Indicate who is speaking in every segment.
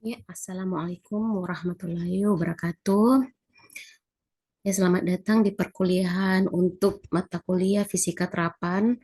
Speaker 1: Ya, Assalamualaikum warahmatullahi wabarakatuh. Ya, selamat datang di perkuliahan untuk mata kuliah Fisika Terapan.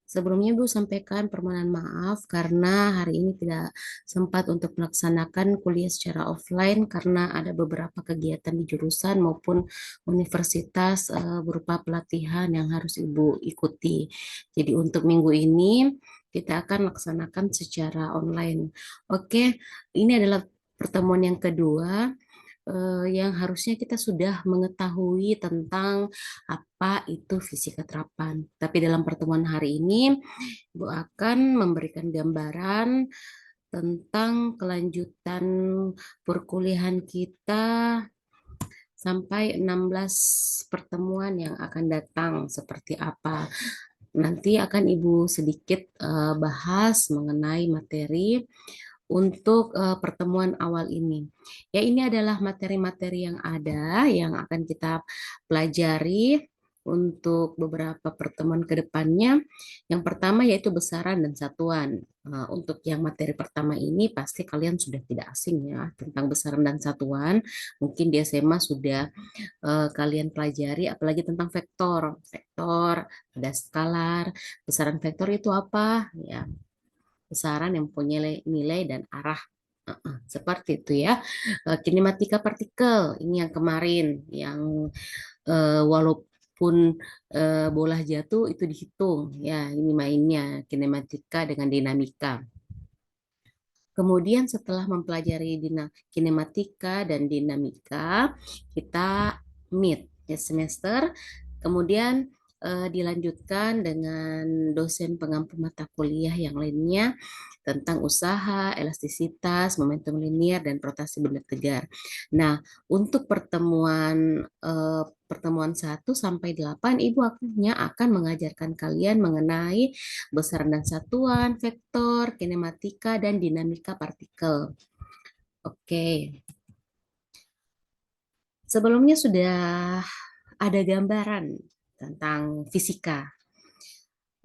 Speaker 1: Sebelumnya Bu sampaikan permohonan maaf karena hari ini tidak sempat untuk melaksanakan kuliah secara offline karena ada beberapa kegiatan di jurusan maupun universitas berupa pelatihan yang harus Ibu ikuti. Jadi untuk minggu ini kita akan laksanakan secara online. Oke, ini adalah pertemuan yang kedua yang harusnya kita sudah mengetahui tentang apa itu fisika terapan. Tapi dalam pertemuan hari ini, Ibu akan memberikan gambaran tentang kelanjutan perkuliahan kita sampai 16 pertemuan yang akan datang seperti apa. Nanti akan Ibu sedikit bahas mengenai materi untuk pertemuan awal ini. Ya, ini adalah materi-materi yang ada yang akan kita pelajari untuk beberapa pertemuan ke depannya. Yang pertama yaitu besaran dan satuan. Untuk yang materi pertama ini pasti kalian sudah tidak asing ya tentang besaran dan satuan. Mungkin di SMA sudah kalian pelajari, apalagi tentang vektor. Vektor, ada skalar, besaran vektor itu apa? Ya, besaran yang punya nilai dan arah. Seperti itu ya. Kinematika partikel ini yang kemarin yang walaupun bola jatuh itu dihitung ya, ini mainnya kinematika dengan dinamika. Kemudian setelah mempelajari kinematika dan dinamika, kita mid ya semester. Kemudian dilanjutkan dengan dosen pengampu mata kuliah yang lainnya tentang usaha, elastisitas, momentum linier, dan rotasi benda tegar. Nah, untuk pertemuan 1 sampai 8, Ibu akhirnya akan mengajarkan kalian mengenai besaran dan satuan, vektor, kinematika, dan dinamika partikel. Oke, sebelumnya sudah ada gambaran tentang fisika.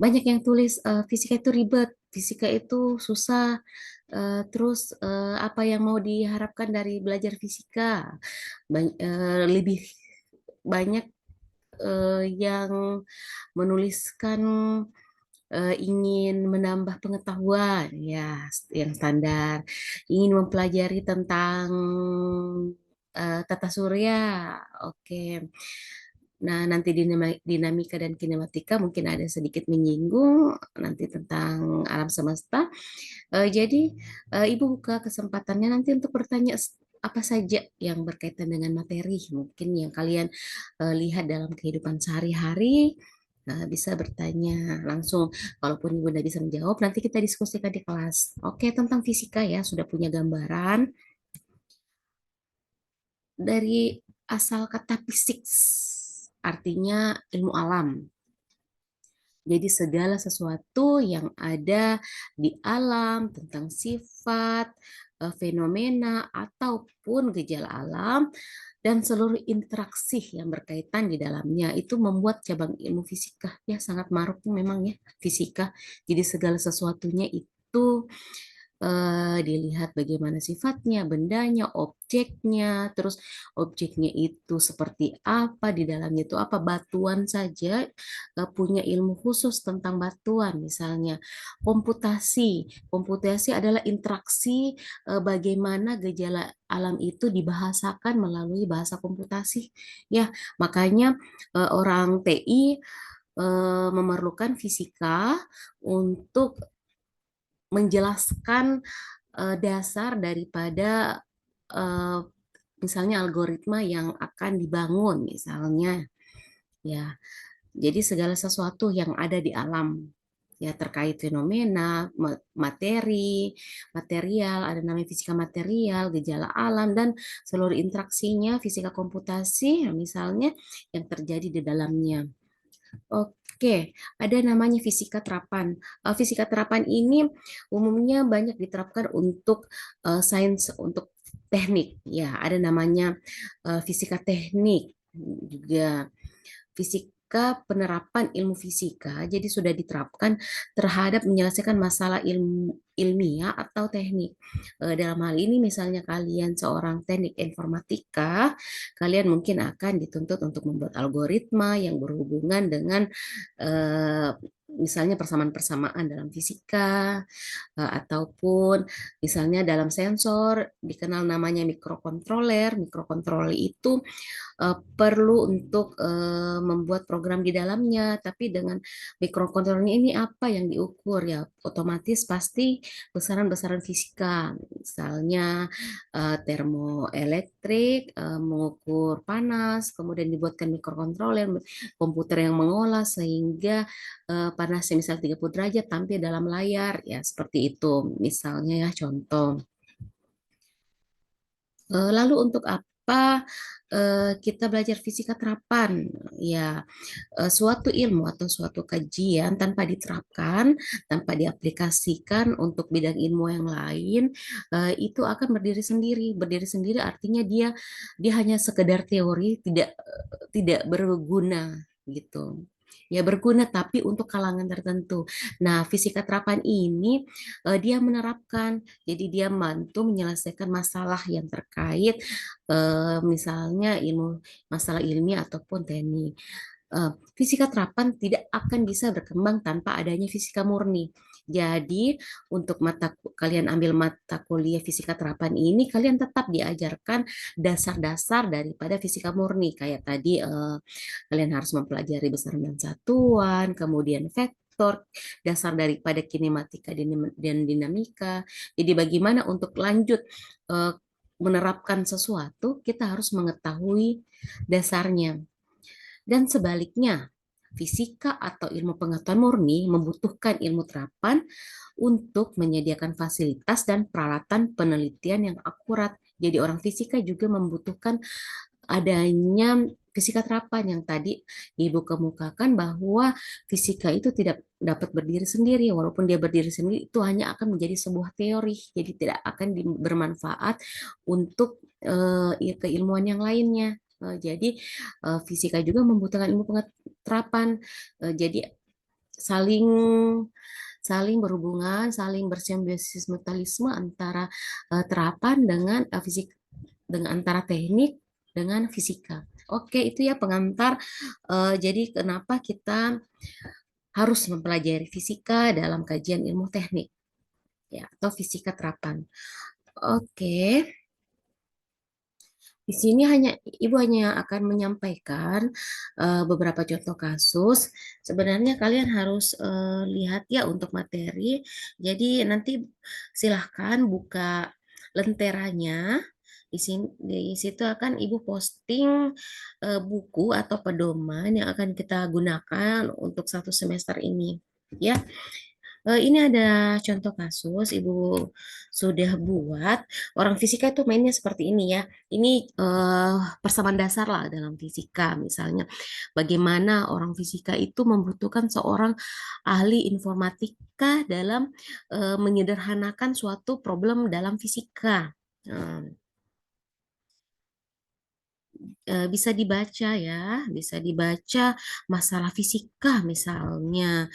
Speaker 1: Banyak yang tulis fisika itu ribet, fisika itu susah, terus apa yang mau diharapkan dari belajar fisika? Lebih banyak yang menuliskan ingin menambah pengetahuan, ya, yang standar, ingin mempelajari tentang tata surya, oke. Nah, nanti dinamika dan kinematika mungkin ada sedikit menyinggung nanti tentang alam semesta. Jadi, Ibu buka kesempatannya nanti untuk bertanya apa saja yang berkaitan dengan materi, mungkin yang kalian lihat dalam kehidupan sehari-hari. Bisa bertanya langsung. Kalaupun Ibu tidak bisa menjawab, nanti kita diskusikan di kelas. Oke, tentang fisika ya, sudah punya gambaran dari asal kata fisik, artinya ilmu alam. Jadi segala sesuatu yang ada di alam tentang sifat, fenomena, ataupun gejala alam, dan seluruh interaksi yang berkaitan di dalamnya itu membuat cabang ilmu fisika ya sangat maruk memang ya fisika. Jadi segala sesuatunya itu dilihat bagaimana sifatnya, bendanya, objeknya, terus objeknya itu seperti apa, di dalamnya itu apa, batuan saja punya ilmu khusus tentang batuan, misalnya komputasi. Komputasi adalah interaksi bagaimana gejala alam itu dibahasakan melalui bahasa komputasi. Ya, makanya orang TI memerlukan fisika untuk menjelaskan dasar daripada eh, misalnya algoritma yang akan dibangun misalnya ya. Jadi segala sesuatu yang ada di alam ya terkait fenomena, materi, material, ada namanya fisika material, gejala alam dan seluruh interaksinya fisika komputasi ya, misalnya yang terjadi di dalamnya. Oke, ada namanya fisika terapan. Fisika terapan ini umumnya banyak diterapkan untuk sains, untuk teknik. Ya, ada namanya fisika teknik juga. Fisika ketika penerapan ilmu fisika, jadi sudah diterapkan terhadap menyelesaikan masalah ilmiah atau teknik. Dalam hal ini misalnya kalian seorang teknik informatika, kalian mungkin akan dituntut untuk membuat algoritma yang berhubungan dengan eh, misalnya persamaan-persamaan dalam fisika, ataupun misalnya dalam sensor dikenal namanya mikrokontroler. Mikrokontroler itu perlu untuk membuat program di dalamnya, tapi dengan mikrokontrolernya ini apa yang diukur ya, otomatis pasti besaran-besaran fisika, misalnya termoelektrik, mengukur panas, kemudian dibuatkan mikrokontroler, komputer yang mengolah sehingga panasnya misal 30 derajat tampil dalam layar, ya seperti itu misalnya ya contoh. Lalu untuk apa kita belajar fisika terapan? Ya, suatu ilmu atau suatu kajian tanpa diterapkan, tanpa diaplikasikan untuk bidang ilmu yang lain, itu akan berdiri sendiri. Berdiri sendiri artinya dia dia hanya sekedar teori, tidak berguna gitu. Ya berguna tapi untuk kalangan tertentu. Nah, fisika terapan ini dia menerapkan, jadi dia mampu menyelesaikan masalah yang terkait misalnya masalah ilmiah ataupun teknik. Fisika terapan tidak akan bisa berkembang tanpa adanya fisika murni. Jadi, untuk kalian ambil mata kuliah fisika terapan ini, kalian tetap diajarkan dasar-dasar daripada fisika murni. Kayak tadi, kalian harus mempelajari besaran dan satuan, kemudian vektor, dasar daripada kinematika dan dinamika. Jadi, bagaimana untuk lanjut eh, menerapkan sesuatu, kita harus mengetahui dasarnya. Dan sebaliknya, fisika atau ilmu pengetahuan murni membutuhkan ilmu terapan untuk menyediakan fasilitas dan peralatan penelitian yang akurat. Jadi orang fisika juga membutuhkan adanya fisika terapan yang tadi Ibu kemukakan bahwa fisika itu tidak dapat berdiri sendiri. Walaupun dia berdiri sendiri, itu hanya akan menjadi sebuah teori. Jadi tidak akan bermanfaat untuk keilmuan yang lainnya. Jadi fisika juga membutuhkan ilmu pengeterapan. Jadi saling saling berhubungan, saling bersimbiosis mutualisme antara terapan dengan fisik, dengan antara teknik dengan fisika. Oke, itu ya pengantar. Jadi kenapa kita harus mempelajari fisika dalam kajian ilmu teknik ya atau fisika terapan. Oke. Di sini Ibu hanya akan menyampaikan beberapa contoh kasus. Sebenarnya kalian harus lihat ya untuk materi. Jadi nanti silahkan buka lenteranya. Di situ akan Ibu posting buku atau pedoman yang akan kita gunakan untuk 1 semester ini. Ya, ini ada contoh kasus Ibu sudah buat. Orang fisika itu mainnya seperti ini ya. Ini persamaan dasar lah dalam fisika. Misalnya, bagaimana orang fisika itu membutuhkan seorang ahli informatika dalam menyederhanakan suatu problem dalam fisika. Nah, bisa dibaca ya, bisa dibaca masalah fisika misalnya,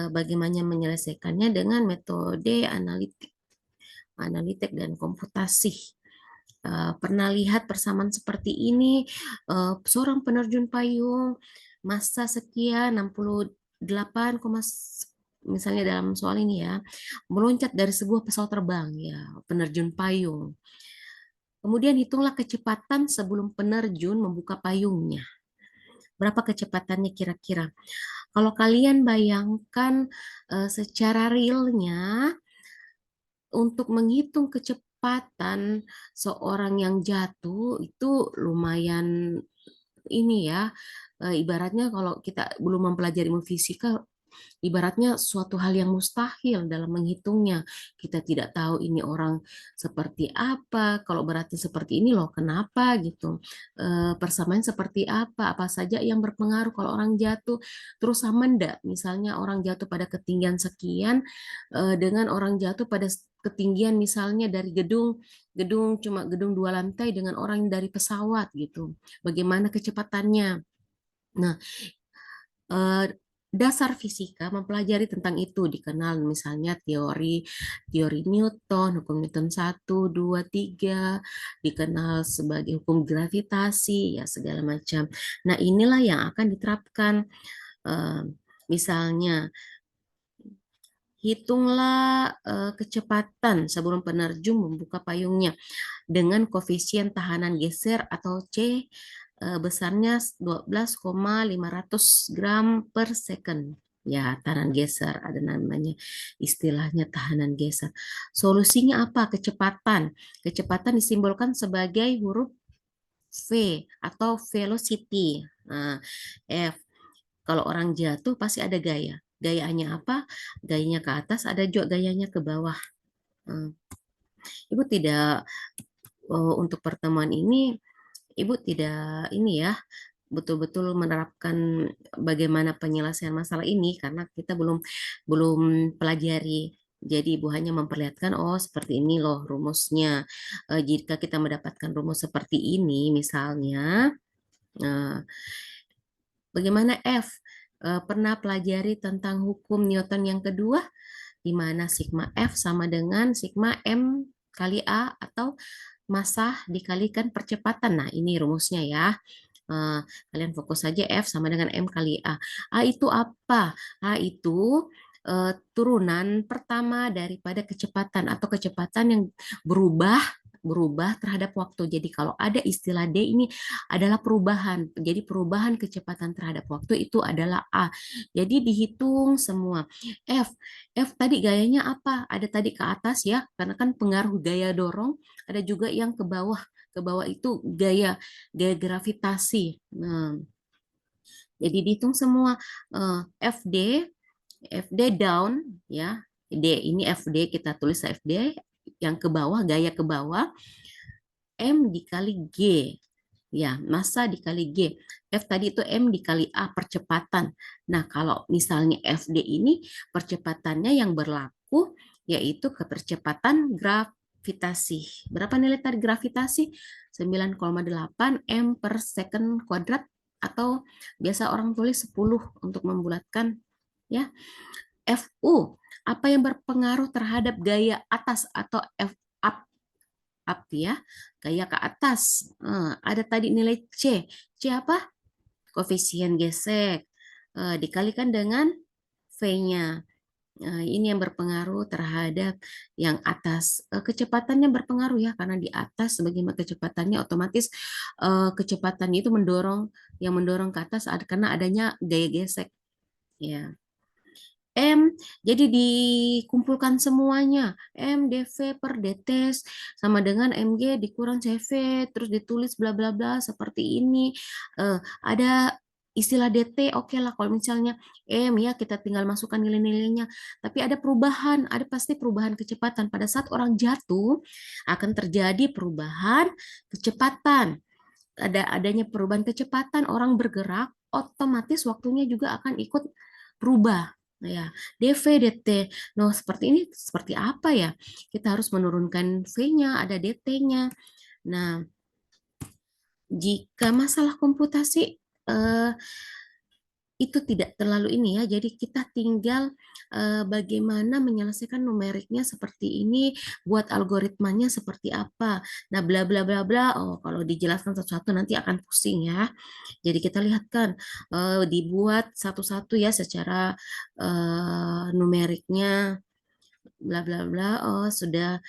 Speaker 1: bagaimana menyelesaikannya dengan metode analitik dan komputasi. Pernah lihat persamaan seperti ini, seorang penerjun payung massa sekian 68, misalnya dalam soal ini ya, meloncat dari sebuah pesawat terbang ya, penerjun payung. Kemudian hitunglah kecepatan sebelum penerjun membuka payungnya. Berapa kecepatannya kira-kira? Kalau kalian bayangkan secara realnya, untuk menghitung kecepatan seorang yang jatuh itu lumayan ini ya, ibaratnya kalau kita belum mempelajari ilmu fisika, ibaratnya suatu hal yang mustahil dalam menghitungnya. Kita tidak tahu ini orang seperti apa, kalau berarti seperti ini loh, kenapa gitu. Persamaan seperti apa saja yang berpengaruh kalau orang jatuh, terus sama enggak? Misalnya orang jatuh pada ketinggian sekian dengan orang jatuh pada ketinggian misalnya dari gedung 2 lantai dengan orang dari pesawat gitu. Bagaimana kecepatannya? Nah, eh, dasar fisika, mempelajari tentang itu, dikenal misalnya teori teori Newton, hukum Newton 1, 2, 3, dikenal sebagai hukum gravitasi, ya segala macam. Nah, inilah yang akan diterapkan. Eh, Misalnya, hitunglah kecepatan sebelum penerjun membuka payungnya dengan koefisien tahanan geser atau C besarnya 12,500 gram per second. Ya, tahanan geser ada namanya, istilahnya tahanan geser. Solusinya apa? Kecepatan. Kecepatan disimbolkan sebagai huruf V atau velocity. Nah, F. Kalau orang jatuh pasti ada gaya. Gayanya apa? Gayanya ke atas, ada juga gayanya ke bawah. Hmm. Ibu tidak untuk pertemuan ini, Ibu tidak ini ya, betul-betul menerapkan bagaimana penyelesaian masalah ini karena kita belum belum pelajari. Jadi Ibu hanya memperlihatkan, oh seperti ini loh rumusnya. Jika kita mendapatkan rumus seperti ini, misalnya, eh, bagaimana F? Pernah pelajari tentang hukum Newton yang kedua, di mana sigma F sama dengan sigma M kali A atau massa dikalikan percepatan. Nah, ini rumusnya ya. Eh, Kalian fokus saja F sama dengan M kali A. A itu apa? A itu turunan pertama daripada kecepatan atau kecepatan yang berubah berubah terhadap waktu. Jadi kalau ada istilah D ini adalah perubahan. Jadi perubahan kecepatan terhadap waktu itu adalah A. Jadi dihitung semua. F, F tadi gayanya apa? Ada tadi ke atas ya, karena kan pengaruh gaya dorong. Ada juga yang ke bawah itu gaya gaya gravitasi. Nah, jadi dihitung semua FD, FD down ya. D ini FD kita tulis FD yang ke bawah, gaya ke bawah, M dikali G. Ya, massa dikali G. F tadi itu M dikali A percepatan. Nah, kalau misalnya FD ini percepatannya yang berlaku yaitu kepercepatan gravitasi. Berapa nilai tadi gravitasi? 9,8 M per second kuadrat atau biasa orang tulis 10 untuk membulatkan ya. FU, apa yang berpengaruh terhadap gaya atas atau F up up ya, gaya ke atas. Ada tadi nilai C. C apa? Koefisien gesek. Dikalikan dengan V-nya. Ini yang berpengaruh terhadap yang atas. Kecepatannya berpengaruh ya, karena di atas sebagaimana kecepatannya otomatis kecepatannya itu yang mendorong ke atas karena adanya gaya gesek. Ya. M, jadi dikumpulkan semuanya. M dV per dt sama dengan mg dikurang cv, terus ditulis bla bla bla seperti ini. Ada istilah dt, oke lah kalau misalnya M ya kita tinggal masukkan nilai-nilainya. Tapi ada perubahan, ada pasti perubahan kecepatan. Pada saat orang jatuh akan terjadi perubahan kecepatan. Adanya perubahan kecepatan, orang bergerak, otomatis waktunya juga akan ikut berubah. Nah, ya, dv dt. Nah, seperti ini seperti apa ya? Kita harus menurunkan v-nya, ada dt-nya. Nah, jika masalah komputasi itu tidak terlalu ini ya. Jadi kita tinggal bagaimana menyelesaikan numeriknya seperti ini, buat algoritmanya seperti apa. Nah, bla bla bla bla. Oh, kalau dijelaskan satu-satu nanti akan pusing ya. Jadi kita lihat kan dibuat satu-satu ya secara numeriknya bla bla bla. Oh, sudah.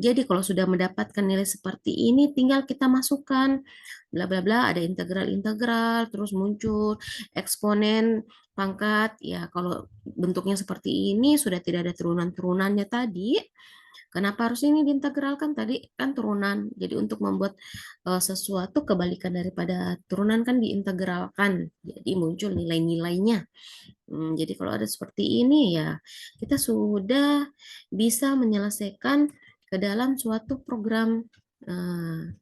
Speaker 1: Jadi kalau sudah mendapatkan nilai seperti ini, tinggal kita masukkan bla bla bla. Ada integral-integral, terus muncul eksponen pangkat. Ya, kalau bentuknya seperti ini sudah tidak ada turunan-turunannya tadi. Kenapa harus ini diintegralkan? Tadi kan turunan. Jadi untuk membuat sesuatu kebalikan daripada turunan kan diintegralkan. Jadi muncul nilai-nilainya. Jadi kalau ada seperti ini ya kita sudah bisa menyelesaikan ke dalam suatu program. Nah,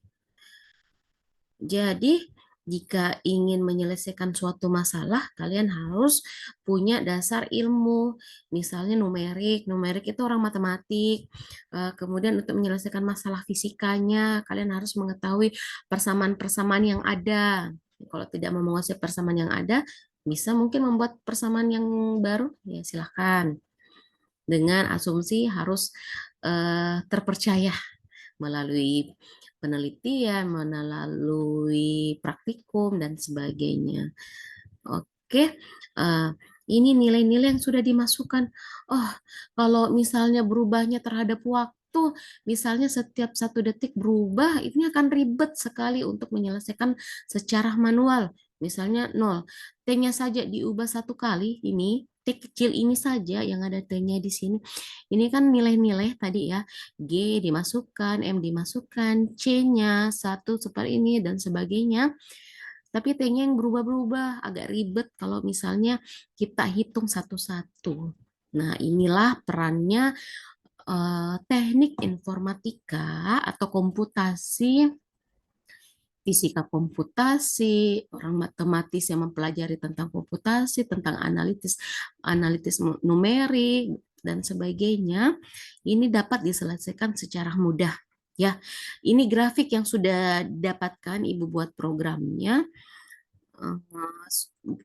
Speaker 1: jadi jika ingin menyelesaikan suatu masalah, kalian harus punya dasar ilmu, misalnya numerik. Numerik itu orang matematik. Kemudian untuk menyelesaikan masalah fisikanya, kalian harus mengetahui persamaan-persamaan yang ada. Kalau tidak mau menguasai persamaan yang ada, bisa mungkin membuat persamaan yang baru, ya silahkan. Dengan asumsi harus terpercaya melalui penelitian, melalui praktikum, dan sebagainya. Oke, eh, ini nilai-nilai yang sudah dimasukkan. Oh, kalau misalnya berubahnya terhadap waktu, misalnya setiap 1 detik berubah, ini akan ribet sekali untuk menyelesaikan secara manual. Misalnya 0, T-nya saja diubah 1 kali, ini T kecil ini saja yang ada T-nya di sini. Ini kan nilai-nilai tadi ya, G dimasukkan, M dimasukkan, C-nya 1 seperti ini, dan sebagainya. Tapi T-nya yang berubah-berubah, agak ribet kalau misalnya kita hitung satu-satu. Nah, inilah perannya teknik informatika atau komputasi, fisika komputasi, orang matematis yang mempelajari tentang komputasi, tentang analitis, analitis numerik, dan sebagainya. Ini dapat diselesaikan secara mudah. Ya, ini grafik yang sudah dapatkan Ibu buat programnya.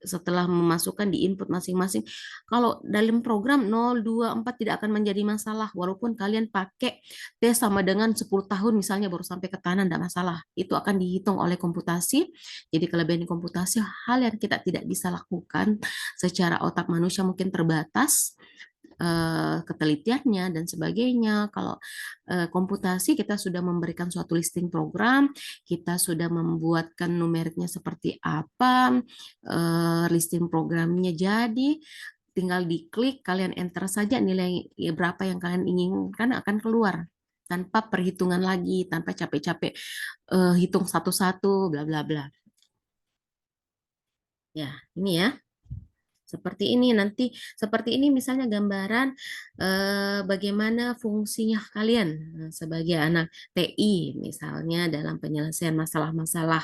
Speaker 1: Setelah memasukkan di input masing-masing. Kalau dalam program 0, 2, 4 tidak akan menjadi masalah. Walaupun kalian pakai T sama dengan 10 tahun misalnya baru sampai ke kanan, tidak masalah. Itu akan dihitung oleh komputasi. Jadi kelebihan di komputasi, hal yang kita tidak bisa lakukan secara otak manusia mungkin terbatas, ketelitiannya dan sebagainya. Kalau komputasi kita sudah memberikan suatu listing program, kita sudah membuatkan numeriknya seperti apa, listing programnya jadi, tinggal diklik, kalian enter saja nilai berapa yang kalian inginkan akan keluar tanpa perhitungan lagi, tanpa capek-capek hitung satu-satu, bla bla bla. Ya, ini ya. Seperti ini nanti, seperti ini misalnya gambaran bagaimana fungsinya kalian sebagai anak TI misalnya dalam penyelesaian masalah-masalah.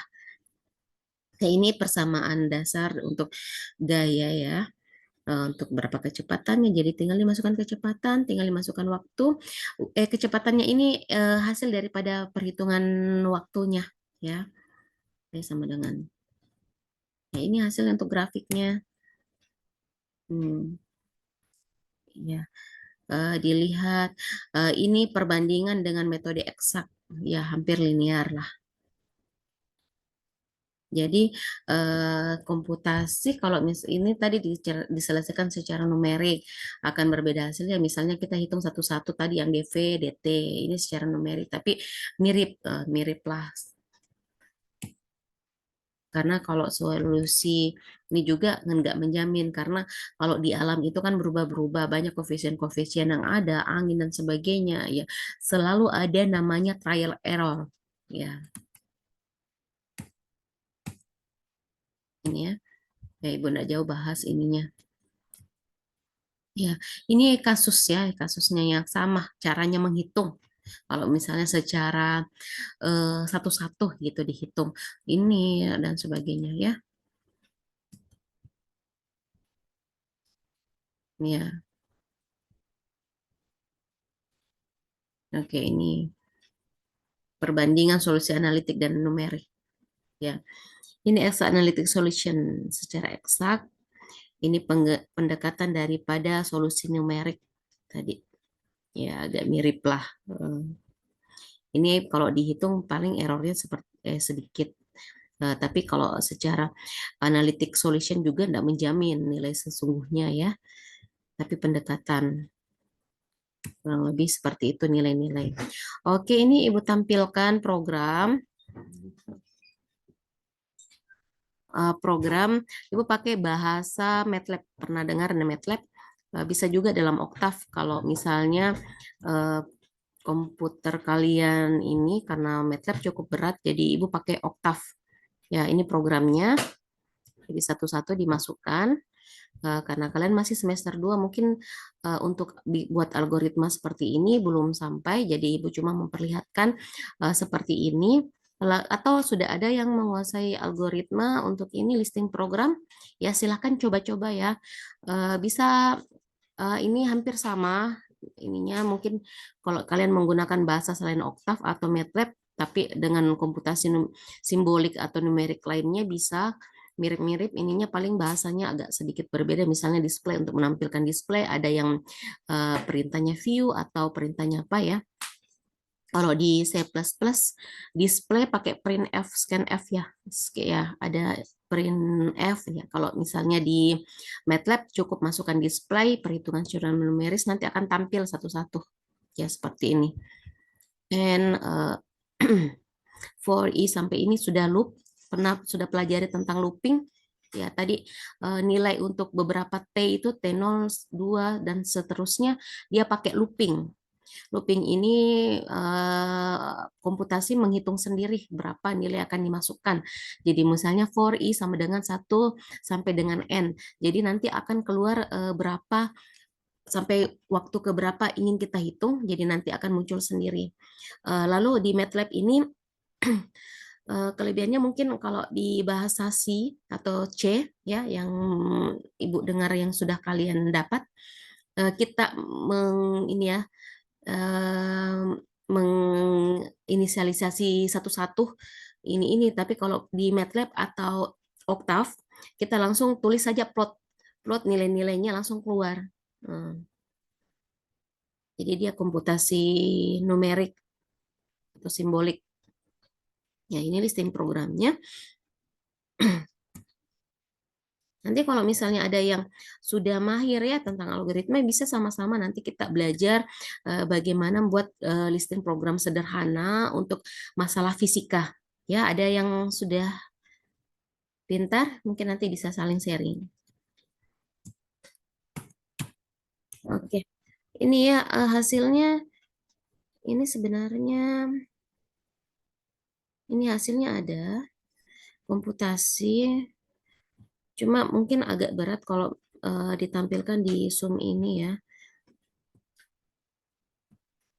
Speaker 1: Nah, ini persamaan dasar untuk gaya ya. Untuk berapa kecepatannya, jadi tinggal dimasukkan kecepatan, tinggal dimasukkan waktu. Kecepatannya ini hasil daripada perhitungan waktunya ya. Sama dengan ya, ini hasil untuk grafiknya. Ya. Dilihat ini perbandingan dengan metode eksak, ya hampir linear lah. Jadi komputasi kalau ini tadi diselesaikan secara numerik akan berbeda hasilnya. Misalnya kita hitung satu-satu tadi yang DV, DT ini secara numerik, tapi mirip lah. Karena kalau solusi ini juga nggak menjamin, karena kalau di alam itu kan berubah-berubah, banyak koefisien-koefisien yang ada, angin dan sebagainya, ya selalu ada namanya trial error, ya ini ya, Ibu nggak jauh bahas ininya. Ya, ini kasus ya, kasusnya yang sama, caranya menghitung. Kalau misalnya secara satu-satu gitu dihitung, ini dan sebagainya ya. Ya, oke ini perbandingan solusi analitik dan numerik. Ya, ini exact analytic solution secara eksak. Ini pendekatan daripada solusi numerik tadi. Ya, agak mirip lah. Ini kalau dihitung paling errornya seperti sedikit. Tapi kalau secara analytic solution juga tidak menjamin nilai sesungguhnya ya. Tapi pendekatan kurang lebih seperti itu nilai-nilai. Oke, ini Ibu tampilkan program, Ibu pakai bahasa MATLAB. Pernah dengar MATLAB? Bisa juga dalam Octave kalau misalnya eh, komputer kalian ini karena MATLAB cukup berat, jadi Ibu pakai Octave. Ya, ini programnya. Jadi satu-satu dimasukkan. Karena kalian masih semester 2 mungkin untuk buat algoritma seperti ini belum sampai, jadi Ibu cuma memperlihatkan seperti ini. Atau sudah ada yang menguasai algoritma untuk ini listing program, ya silahkan coba-coba ya. Bisa ini hampir sama ininya, mungkin kalau kalian menggunakan bahasa selain Octave atau MATLAB, tapi dengan komputasi simbolik atau numerik lainnya bisa. mirip-mirip, ininya paling bahasanya agak sedikit berbeda. Misalnya display, untuk menampilkan display ada yang perintahnya view atau perintahnya apa ya. Kalau di C++, display pakai printf, scanf ya. Ya, ada printf ya. Kalau misalnya di MATLAB cukup masukkan display, perhitungan secara numeris nanti akan tampil satu-satu. Ya, seperti ini. Dan for i sampai ini sudah loop, sudah pelajari tentang looping. Ya, tadi nilai untuk beberapa t itu T0, 2 dan seterusnya dia pakai looping. Looping ini komputasi menghitung sendiri berapa nilai akan dimasukkan. Jadi misalnya for i sama dengan 1 sampai dengan n. Jadi nanti akan keluar berapa sampai waktu ke berapa ingin kita hitung, jadi nanti akan muncul sendiri. Lalu di MATLAB ini kelebihannya mungkin kalau di bahasa C atau C ya, yang Ibu dengar yang sudah kalian dapat, kita ini ya, menginisialisasi satu-satu ini, tapi kalau di MATLAB atau Octave kita langsung tulis saja plot nilai-nilainya langsung keluar. Jadi dia komputasi numerik atau simbolik. Ya, ini listing programnya. Nanti kalau misalnya ada yang sudah mahir ya tentang algoritma, bisa sama-sama nanti kita belajar bagaimana membuat listing program sederhana untuk masalah fisika. Ya, ada yang sudah pintar, mungkin nanti bisa saling sharing. Oke, ini ya hasilnya. Ini sebenarnya, ini hasilnya ada komputasi. Cuma mungkin agak berat kalau ditampilkan di Zoom ini ya.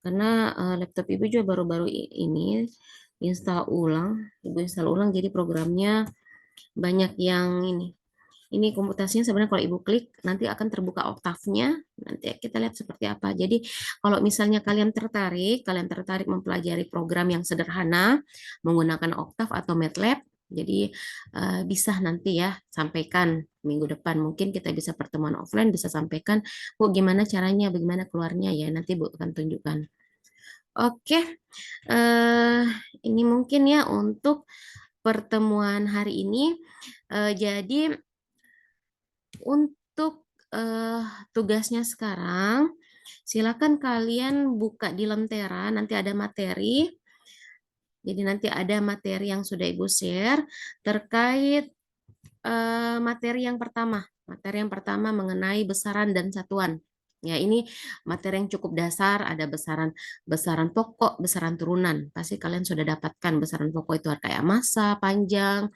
Speaker 1: Karena laptop Ibu juga baru-baru ini install ulang. Ibu install ulang, jadi programnya banyak yang ini. Ini komputasinya sebenarnya kalau Ibu klik, nanti akan terbuka oktavnya. Nanti kita lihat seperti apa. Jadi kalau misalnya kalian tertarik mempelajari program yang sederhana, menggunakan Octave atau MATLAB, jadi bisa nanti ya sampaikan minggu depan. Mungkin kita bisa pertemuan offline, bisa sampaikan, Bu, gimana caranya, bagaimana keluarnya ya. Nanti Bu akan tunjukkan. Oke, ini mungkin ya untuk pertemuan hari ini. Jadi untuk tugasnya sekarang, silakan kalian buka di Lentera, nanti ada materi. Jadi nanti ada materi yang sudah Ibu share terkait materi yang pertama. Materi yang pertama mengenai besaran dan satuan. Ya, ini materi yang cukup dasar, ada besaran pokok, besaran turunan. Pasti kalian sudah dapatkan besaran pokok itu kayak massa, panjang,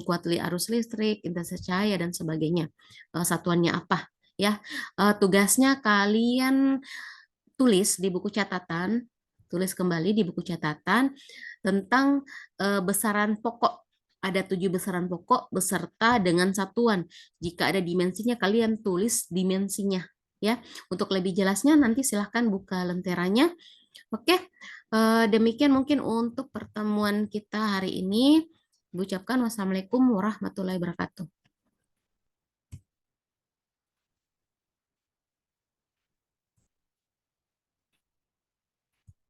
Speaker 1: kuatli arus listrik, intensitas cahaya dan sebagainya. Satuannya apa? Ya, tugasnya kalian tulis di buku catatan, tulis kembali di buku catatan tentang besaran pokok. Ada 7 besaran pokok beserta dengan satuan. Jika ada dimensinya, kalian tulis dimensinya. Ya, untuk lebih jelasnya nanti silahkan buka lenteranya. Oke, demikian mungkin untuk pertemuan kita hari ini. Ucapkan wassalamualaikum warahmatullahi wabarakatuh.